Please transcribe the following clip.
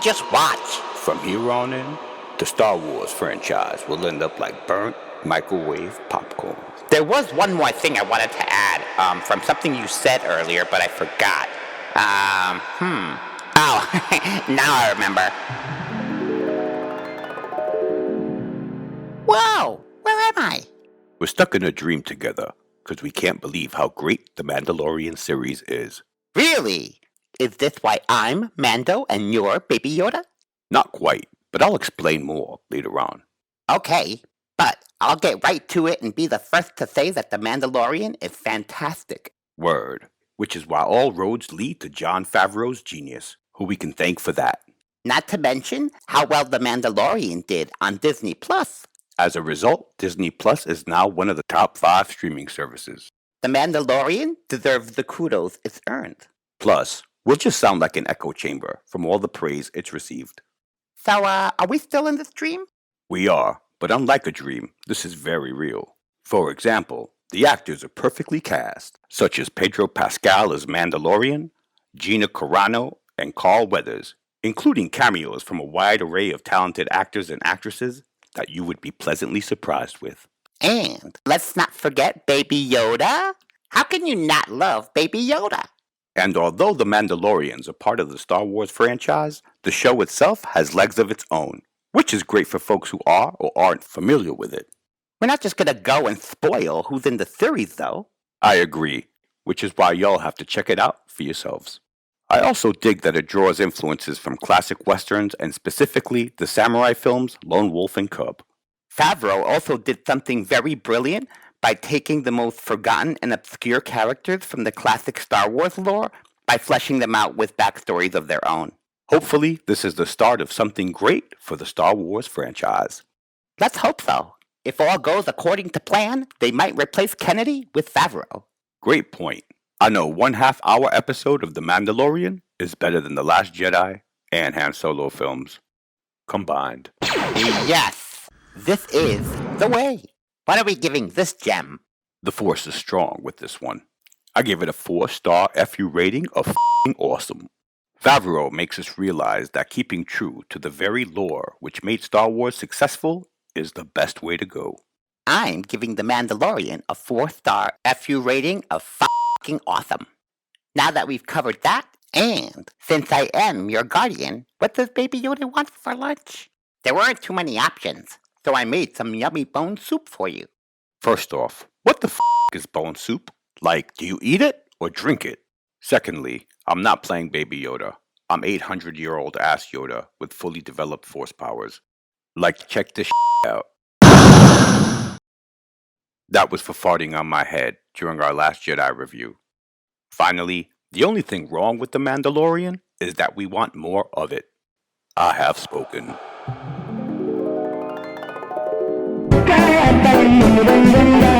just watch. From here on in, the Star Wars franchise will end up like burnt microwave popcorn. There was one more thing I wanted to add from something you said earlier, but I forgot. Oh, now I remember. Whoa, where am I? We're stuck in a dream together because we can't believe how great the Mandalorian series is. Really? Is this why I'm Mando and you're Baby Yoda? Not quite, but I'll explain more later on. Okay, but I'll get right to it and be the first to say that The Mandalorian is fantastic. Word. Which is why all roads lead to Jon Favreau's genius, who we can thank for that. Not to mention how well The Mandalorian did on Disney Plus. As a result, Disney Plus is now one of the top 5 streaming services. The Mandalorian deserves the kudos it's earned. Plus, we'll just sound like an echo chamber from all the praise it's received. So, are we still in this dream? We are, but unlike a dream, this is very real. For example, the actors are perfectly cast, such as Pedro Pascal as Mandalorian, Gina Carano, and Carl Weathers, including cameos from a wide array of talented actors and actresses that you would be pleasantly surprised with. And let's not forget Baby Yoda. How can you not love Baby Yoda? And although The Mandalorians are part of the Star Wars franchise, the show itself has legs of its own, which is great for folks who are or aren't familiar with it. We're not just gonna go and spoil who's in the series, though. I agree, which is why y'all have to check it out for yourselves. I also dig that it draws influences from classic westerns and specifically the samurai films Lone Wolf and Cub. Favreau also did something very brilliant by taking the most forgotten and obscure characters from the classic Star Wars lore by fleshing them out with backstories of their own. Hopefully, this is the start of something great for the Star Wars franchise. Let's hope so. If all goes according to plan, they might replace Kennedy with Favreau. Great point. I know 1/2 hour episode of The Mandalorian is better than The Last Jedi and Han Solo films combined. Yes, this is the way. What are we giving this gem? The Force is strong with this one. I give it a 4-star FU rating of f***ing awesome. Favreau makes us realize that keeping true to the very lore which made Star Wars successful is the best way to go. I'm giving The Mandalorian a 4-star FU rating of f***ing awesome. Now that we've covered that, and since I am your guardian, what does Baby Yoda want for lunch? There weren't too many options, so I made some yummy bone soup for you. First off, what the f*** is bone soup? Like, do you eat it or drink it? Secondly, I'm not playing Baby Yoda. I'm 800-year-old ass Yoda with fully developed force powers. Like, check this out. That was for farting on my head during our Last Jedi review. Finally, the only thing wrong with The Mandalorian is that we want more of it. I have spoken. Da da da da da